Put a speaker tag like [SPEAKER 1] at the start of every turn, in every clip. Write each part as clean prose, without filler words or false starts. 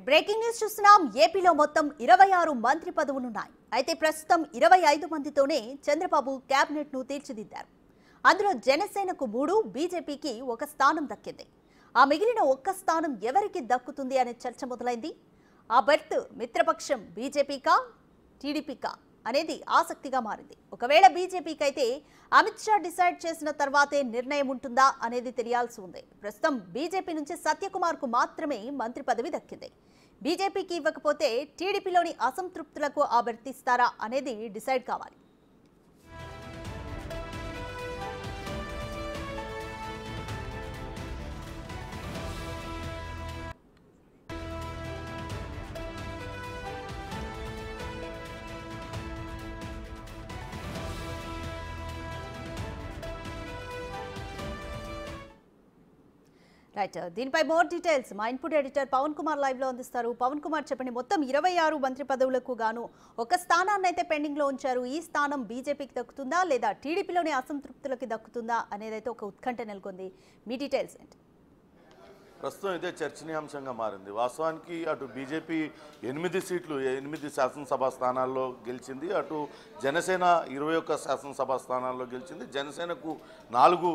[SPEAKER 1] Breaking news చూస్తున్నాం. ఏపీలో మొత్తం 26 మంత్రి పదవులున్నాయి. అయితే ప్రస్తుతం 25 మందితోనే చంద్రబాబు కేబినెట్ ను తీర్చిదిద్దారు. అందులో జనసేనకు 3, బీజేపీకి 1 స్థానం దక్కింది. ఆ మిగిలిన 1 స్థానం ఎవరికి దక్కుతుంది అనే చర్చ మొదలైంది. ఆ బెర్త్ మిత్రపక్షం బీజేపీకా టీడీపీకా అనేది ఆసక్తిగా మారింది. ఒకవేళ బీజేపీకి అయితే అమిత్ షా డిసైడ్ చేసిన తర్వాతే నిర్ణయం ఉంటుందా అనేది తెలియాల్సి ఉంది. ప్రస్తుతం బీజేపీ నుంచి సత్యకుమార్ కు మాత్రమే మంత్రి పదవి దక్కింది. బీజేపీకి ఇవ్వకపోతే టీడీపీలోని అసంతృప్తులకు ఆ బెర్త్ ఇస్తారా అనేది డిసైడ్ కావాలి. రైట్, దీనిపై మోర్ డీటెయిల్స్ మా input editor Pavan Kumar live లో అందిస్తారు. పవన్ కుమార్ చెప్పండి, మొత్తం 26 మంత్రి పదవులకు గాను 1 స్థానాన్ని అయితే పెండింగ్ లో ఉంచారు. ఈ స్థానం బీజేపీకి దక్కుతుందా లేదా టీడీపీలోని అసంతృప్తులకి దక్కుతుందా అనేదైతే ఒక ఉత్కంఠ నెలకొంది. మీ డీటెయిల్స్ ఏంటి?
[SPEAKER 2] ప్రస్తుతం ఇదే చర్చనీయాంశంగా మారింది. వాస్తవానికి అటు బీజేపీ 8 సీట్లు 8 శాసనసభ స్థానాల్లో గెలిచింది. అటు జనసేన 21 శాసనసభ స్థానాల్లో గెలిచింది. జనసేనకు 4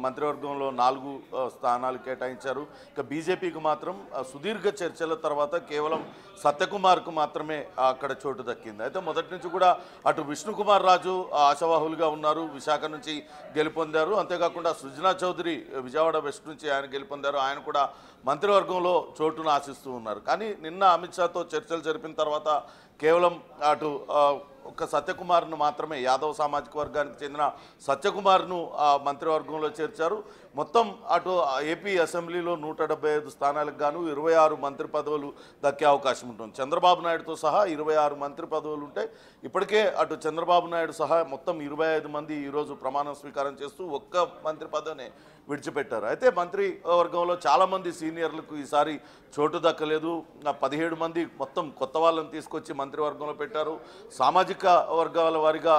[SPEAKER 2] మంత్రివర్గంలో 4 స్థానాలు కేటాయించారు. ఇక బీజేపీకి మాత్రం సుదీర్ఘ చర్చల తర్వాత కేవలం సత్యకుమార్కు మాత్రమే అక్కడ చోటు దక్కింది. అయితే మొదటి నుంచి కూడా అటు విష్ణుకుమార్ రాజు ఆశావాహులుగా ఉన్నారు, విశాఖ నుంచి గెలుపొందారు. అంతేకాకుండా సృజనా చౌదరి విజయవాడ వెస్ట్ నుంచి ఆయన గెలుపొందారు. ఆయన కూడా మంత్రివర్గంలో చోటును ఆశిస్తూ ఉన్నారు. కానీ నిన్న అమిత్ షాతో చర్చలు జరిపిన తర్వాత కేవలం అటు ఒక సత్యకుమార్ను మాత్రమే, యాదవ్ సామాజిక వర్గానికి చెందిన సత్యకుమార్ను మంత్రివర్గంలో చేర్చారు. మొత్తం అటు ఏపీ అసెంబ్లీలో 175 స్థానాలకు గాను 26 మంత్రి పదవులు దక్కే అవకాశం ఉంటుంది. చంద్రబాబు నాయుడుతో సహా 26 మంత్రి పదవులు ఉంటాయి. ఇప్పటికే అటు చంద్రబాబు నాయుడు సహా మొత్తం 25 మంది ఈరోజు ప్రమాణ స్వీకారం చేస్తూ 1 మంత్రి పదవిని విడిచిపెట్టారు. అయితే మంత్రి వర్గంలో చాలామంది సీనియర్లకు ఈసారి చోటు దక్కలేదు. 17 మంది మొత్తం కొత్త వాళ్ళని తీసుకొచ్చి మంత్రివర్గంలో పెట్టారు. సామాజిక వర్గాల వారిగా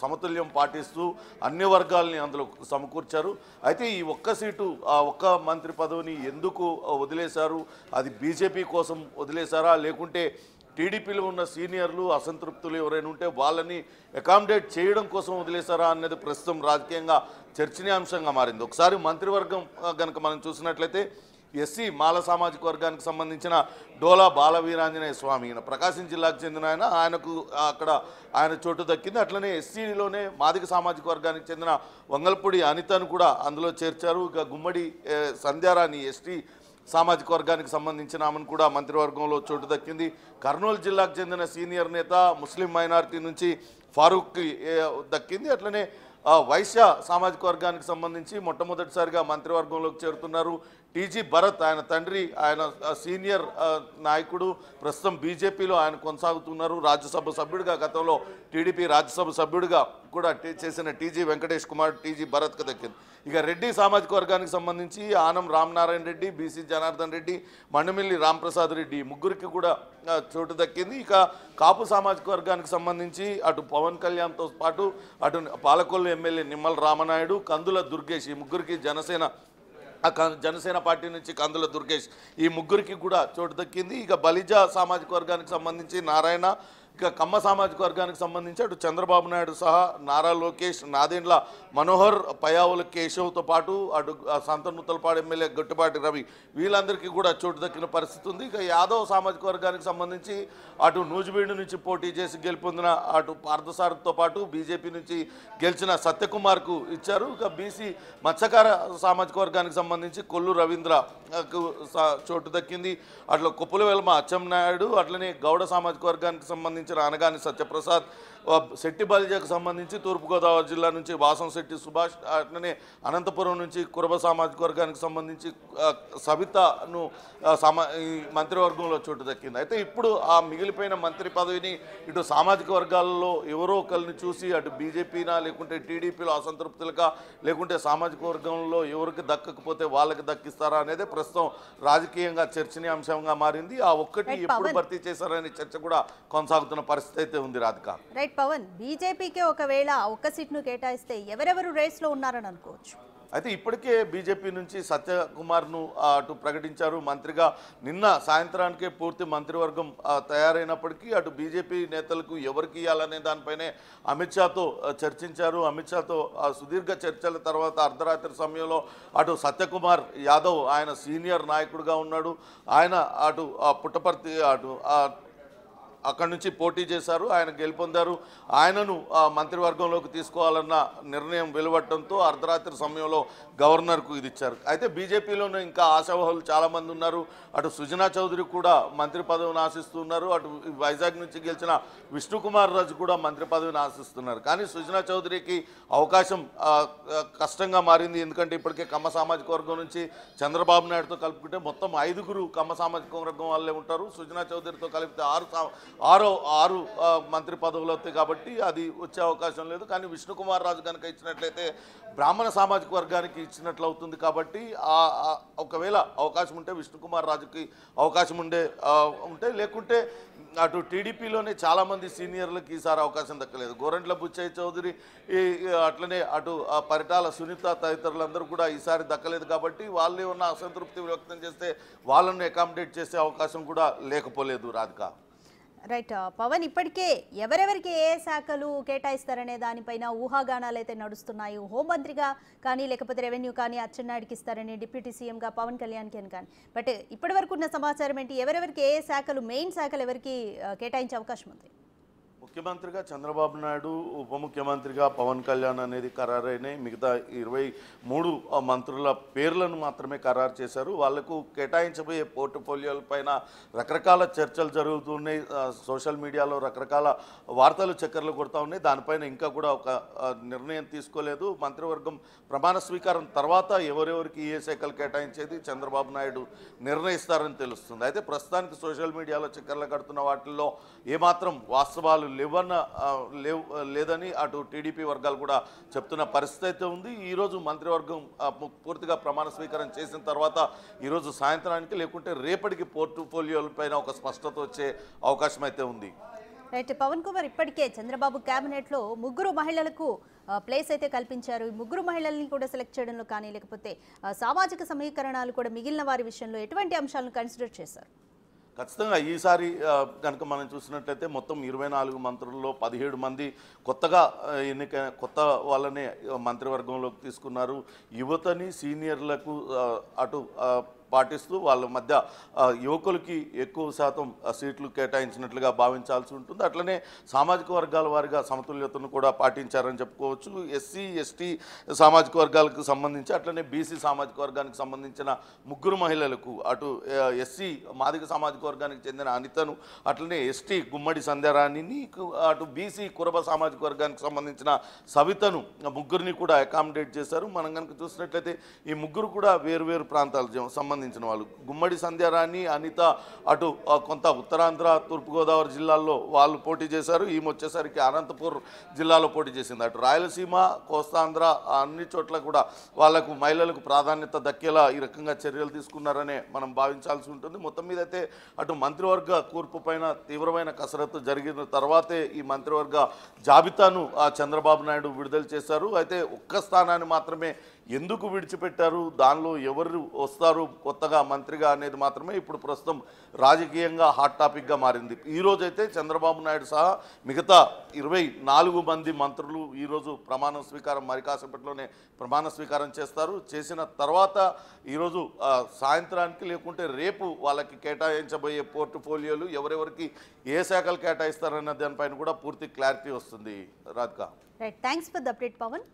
[SPEAKER 2] సమతుల్యం పాటిస్తూ అన్ని వర్గాలని అందులో సమకూర్చారు. అయితే ఈ 1 సీటు, ఆ 1 మంత్రి పదవిని ఎందుకు వదిలేశారు? అది బీజేపీ కోసం వదిలేశారా, లేకుంటే టీడీపీలో ఉన్న సీనియర్లు అసంతృప్తులు ఎవరైనా ఉంటే వాళ్ళని అకామిడేట్ చేయడం కోసం వదిలేశారా అన్నది ప్రస్తుతం రాజకీయంగా చర్చనీయాంశంగా మారింది. ఒకసారి మంత్రివర్గం కనుక మనం చూసినట్లయితే ఎస్సీ మాల సామాజిక వర్గానికి సంబంధించిన డోలా బాలవీరాంజనేయ స్వామి, ప్రకాశం జిల్లాకు చెందిన ఆయనకు అక్కడ ఆయన చోటు దక్కింది. అట్లనే ఎస్సీలోనే మాదిక సామాజిక వర్గానికి చెందిన వంగల్పూడి అనితను కూడా అందులో చేర్చారు. ఇక గుమ్మడి సంధ్యారాణి ఎస్టీ సామాజిక వర్గానికి సంబంధించిన ఆమెను కూడా మంత్రివర్గంలో చోటు దక్కింది. కర్నూలు జిల్లాకు చెందిన సీనియర్ నేత ముస్లిం మైనారిటీ నుంచి ఫారూక్కి దక్కింది. అట్లనే వైశ్య సామాజిక వర్గానికి సంబంధించి మొట్టమొదటిసారిగా మంత్రివర్గంలోకి చేరుతున్నారు టీజీ భరత్. ఆయన తండ్రి, ఆయన సీనియర్ నాయకుడు, ప్రస్తుతం బీజేపీలో ఆయన కొనసాగుతున్నారు. రాజ్యసభ సభ్యుడిగా, గతంలో టీడీపీ రాజ్యసభ సభ్యుడిగా కూడా చేసిన టీజీ వెంకటేష్ కుమార్ టీజీ భరత్కు దక్కింది. ఇక రెడ్డి సామాజిక వర్గానికి సంబంధించి ఆనం రామనారాయణ రెడ్డి, బీసీ జనార్దన్ రెడ్డి, మండమిల్లి రాంప్రసాద్ రెడ్డి ముగ్గురికి కూడా చోటు దక్కింది. ఇక కాపు సామాజిక వర్గానికి సంబంధించి అటు పవన్ కళ్యాణ్తో పాటు అటు పాలకొల్లు ఎమ్మెల్యే నిమ్మల రామనాయుడు, కందుల దుర్గేష్, ఈ ముగ్గురికి జనసేన పార్టీ నుంచి కందుల దుర్గేష్, ఈ ముగ్గురికి కూడా చోటు దక్కింది. ఇక బలిజ సామాజిక వర్గానికి సంబంధించి నారాయణ, ఇక కమ్మ సామాజిక వర్గానికి సంబంధించి అటు చంద్రబాబు నాయుడు సహా నారా లోకేష్, నాదెండ్ల మనోహర్, పయావుల కేశవ్తో పాటు అటు సంతనూతలపాడు ఎమ్మెల్యే గట్టుపాటి రవి, వీళ్ళందరికీ కూడా చోటు దక్కిన పరిస్థితి ఉంది. ఇక యాదవ్ సామాజిక వర్గానికి సంబంధించి అటు నూజివీడు నుంచి పోటీ చేసి గెలుపొందిన అటు పార్థసారథితో పాటు బీజేపీ నుంచి గెలిచిన సత్యకుమార్కు ఇచ్చారు. ఇక బీసీ మత్స్యకార సామాజిక వర్గానికి సంబంధించి కొల్లు రవీంద్రకు చోటు దక్కింది. అట్లా కొప్పుల వెల్మ అచ్చెన్నాయుడు, అట్లనే గౌడ సామాజిక వర్గానికి సంబంధించి అనగాని సత్యప్రసాద్, శెట్టి బలిజకు సంబంధించి తూర్పుగోదావరి జిల్లా నుంచి వాసం శెట్టి సుభాష్, అట్లనే అనంతపురం నుంచి కురబ సామాజిక వర్గానికి సంబంధించి సవితను ఈ మంత్రివర్గంలో చోటు దక్కింది. అయితే ఇప్పుడు ఆ మిగిలిపోయిన మంత్రి పదవిని ఇటు సామాజిక వర్గాలలో ఎవరో ఒకరిని చూసి అటు బీజేపీనా లేకుంటే టీడీపీలో అసంతృప్తులుగా, లేకుంటే సామాజిక వర్గంలో ఎవరికి దక్కకపోతే వాళ్ళకి దక్కిస్తారా అనేది ప్రస్తుతం రాజకీయంగా చర్చనీయాంశంగా మారింది. ఆ ఒక్కటి ఎప్పుడు భర్తీ చేశారనే చర్చ కూడా కొనసాగుతున్న పరిస్థితి అయితే ఉంది. రాధిక,
[SPEAKER 1] రైట్ పవన్, బీజేపీకి ఒకవేళ 1 సీట్ను కేటాయిస్తే ఎవరెవరు రేస్లో ఉన్నారని అనుకోవచ్చు?
[SPEAKER 2] అయితే ఇప్పటికే బీజేపీ నుంచి సత్యకుమార్ను అటు ప్రకటించారు మంత్రిగా. నిన్న సాయంత్రానికే పూర్తి మంత్రివర్గం తయారైనప్పటికీ అటు బీజేపీ నేతలకు ఎవరికి ఇవ్వాలనే దానిపైనే అమిత్ షాతో చర్చించారు. అమిత్ షాతో సుదీర్ఘ చర్చల తర్వాత అర్ధరాత్రి సమయంలో అటు సత్యకుమార్ యాదవ్ ఆయన సీనియర్ నాయకుడిగా ఉన్నాడు. ఆయన అటు పుట్టపర్తి అటు అక్కడి నుంచి పోటీ చేశారు, ఆయన గెలుపొందారు. ఆయనను మంత్రివర్గంలోకి తీసుకోవాలన్న నిర్ణయం వెలువడటంతో అర్ధరాత్రి సమయంలో గవర్నర్కు ఇది ఇచ్చారు. అయితే బీజేపీలోనే ఇంకా ఆశావహులు చాలామంది ఉన్నారు. అటు సుజనా చౌదరి కూడా మంత్రి పదవిని ఆశిస్తున్నారు. అటు వైజాగ్ నుంచి గెలిచిన విష్ణుకుమార్ రాజు కూడా మంత్రి పదవిని ఆశిస్తున్నారు. కానీ సుజనా చౌదరికి అవకాశం కష్టంగా మారింది. ఎందుకంటే ఇప్పటికే కమ్మ సామాజిక వర్గం నుంచి చంద్రబాబు నాయుడుతో కలుపుకుంటే మొత్తం 5 కమ్మ సామాజిక వర్గం వాళ్ళే ఉంటారు. సుజనా చౌదరితో కలిపితే ఆరు మంత్రి పదవులు అవుతాయి కాబట్టి అది వచ్చే అవకాశం లేదు. కానీ విష్ణుకుమార్ రాజు కనుక ఇచ్చినట్లయితే బ్రాహ్మణ సామాజిక వర్గానికి ఇచ్చినట్లు అవుతుంది. కాబట్టి ఒకవేళ అవకాశం ఉంటే విష్ణుకుమార్ రాజుకి అవకాశం ఉంటే లేకుంటే అటు టీడీపీలోనే చాలామంది సీనియర్లకు ఈసారి అవకాశం దక్కలేదు. గోరంట్ల బుచ్చయ్య చౌదరి అట్లనే అటు పరిటాల సునీత తదితరులందరూ కూడా ఈసారి దక్కలేదు. కాబట్టి వాళ్ళే ఉన్న అసంతృప్తి వ్యక్తం చేస్తే వాళ్ళని అకామిడేట్ చేసే అవకాశం కూడా లేకపోలేదు. రాధిక
[SPEAKER 1] రైట్ పవన్, ఇప్పటికే ఎవరెవరికి ఏ శాఖలు కేటాయిస్తారనే దానిపైన ఊహాగానాలు అయితే నడుస్తున్నాయి. హోంమంత్రిగా కానీ లేకపోతే రెవెన్యూ కానీ అచ్చెన్నాయుడికి ఇస్తారని, డిప్యూటీ సీఎంగా పవన్ కళ్యాణ్కి అని కానీ. బట్ ఇప్పటి వరకు ఉన్న సమాచారం ఏంటి? ఎవరెవరికి ఏ శాఖలు, మెయిన్ శాఖలు ఎవరికి కేటాయించే అవకాశం ఉంది?
[SPEAKER 2] ముఖ్యమంత్రిగా చంద్రబాబు నాయుడు, ఉప ముఖ్యమంత్రిగా పవన్ కళ్యాణ్ అనేది ఖరారైనాయి. మిగతా 23 మంత్రుల పేర్లను మాత్రమే ఖరారు చేశారు. వాళ్లకు కేటాయించబోయే పోర్ట్ఫోలియోలపైన రకరకాల చర్చలు జరుగుతున్నాయి. సోషల్ మీడియాలో రకరకాల వార్తలు చక్కర్లు కొడతా ఉన్నాయి. దానిపైన ఇంకా కూడా ఒక నిర్ణయం తీసుకోలేదు. మంత్రివర్గం ప్రమాణ స్వీకారం తర్వాత ఎవరెవరికి ఏ శాఖలు కేటాయించేది చంద్రబాబు నాయుడు నిర్ణయిస్తారని తెలుస్తుంది. అయితే ప్రస్తుతానికి సోషల్ మీడియాలో చక్కర్లు కడుతున్న వాటిల్లో ఏమాత్రం వాస్తవాలు లేదని అటు టీడీపీ వర్గాలు కూడా చెప్తున్న పరిస్థితి అయితే ఉంది. ఈరోజు మంత్రివర్గం పూర్తిగా ప్రమాణ స్వీకారం చేసిన తర్వాత ఈరోజు సాయంత్రానికి లేకుంటే రేపటికి పోర్ట్ఫోలియోలపైన ఒక స్పష్టత వచ్చే అవకాశం అయితే ఉంది.
[SPEAKER 1] రైట్ పవన్ కుమార్, ఇప్పటికే చంద్రబాబు క్యాబినెట్లో 3 మహిళలకు ప్లేస్ అయితే కల్పించారు. ఈ 3 మహిళల్ని కూడా సెలెక్ట్ చేయడంలో కానీ లేకపోతే సామాజిక సమీకరణాలు కూడా మిగిలిన వారి విషయంలో ఎటువంటి అంశాలను కన్సిడర్ చేశారు?
[SPEAKER 2] ఖచ్చితంగా ఈసారి కనుక మనం చూసినట్లయితే మొత్తం 24 మంత్రుల్లో 17 మంది కొత్తగా కొత్త వాళ్ళనే మంత్రివర్గంలోకి తీసుకున్నారు. యువతని సీనియర్లకు అటు పాటిస్తూ వాళ్ళ మధ్య యువకులకి ఎక్కువ శాతం సీట్లు కేటాయించినట్లుగా భావించాల్సి ఉంటుంది. అట్లనే సామాజిక వర్గాల వారిగా సమతుల్యతను కూడా పాటించారని చెప్పుకోవచ్చు. ఎస్సీ ఎస్టీ సామాజిక వర్గాలకు సంబంధించి అట్లనే బీసీ సామాజిక వర్గానికి సంబంధించిన 3 మహిళలకు, అటు ఎస్సీ మాదిగ సామాజిక వర్గానికి చెందిన అనితను, అట్లనే ఎస్టీ గుమ్మడి సంధ్యారాణిని, అటు బీసీ కురబ సామాజిక వర్గానికి సంబంధించిన సవితను 3ని కూడా అకామిడేట్ చేశారు. మనం కనుక చూసినట్లయితే ఈ 3 కూడా వేరు ప్రాంతాలకు సంబంధించిన వాళ్ళు. గుమ్మడి సంధ్యారాణి, అనిత అటు కొంత ఉత్తరాంధ్ర, తూర్పుగోదావరి జిల్లాల్లో వాళ్ళు పోటీ చేశారు. ఈమె వచ్చేసరికి అనంతపూర్ జిల్లాలో పోటీ చేసింది. అటు రాయలసీమ, కోస్తాంధ్ర అన్ని చోట్ల కూడా వాళ్లకు మహిళలకు ప్రాధాన్యత దక్కేలా ఈ రకంగా చర్యలు తీసుకున్నారనే మనం భావించాల్సి ఉంటుంది. మొత్తం మీద అయితే అటు మంత్రివర్గ కూర్పు పైన తీవ్రమైన కసరత్తు జరిగిన తర్వాతే ఈ మంత్రివర్గ జాబితాను చంద్రబాబు నాయుడు విడుదల చేశారు. అయితే ఒక్క స్థానాన్ని మాత్రమే ఎందుకు విడిచిపెట్టారు, దానిలో ఎవరు వస్తారు కొత్తగా మంత్రిగా అనేది మాత్రమే ఇప్పుడు ప్రస్తుతం రాజకీయంగా హాట్ టాపిక్గా మారింది. ఈరోజైతే చంద్రబాబు నాయుడు సహా మిగతా 24 మంది మంత్రులు ఈరోజు ప్రమాణ స్వీకారం మరి కాసేపట్లోనే ప్రమాణ స్వీకారం చేస్తారు. చేసిన తర్వాత ఈరోజు సాయంత్రానికి లేకుంటే రేపు వాళ్ళకి కేటాయించబోయే పోర్ట్ఫోలియోలు ఎవరెవరికి ఏ శాఖలు కేటాయిస్తారన్న దానిపైన కూడా పూర్తి క్లారిటీ వస్తుంది. Radhika,
[SPEAKER 1] right, thanks for the update Pawan.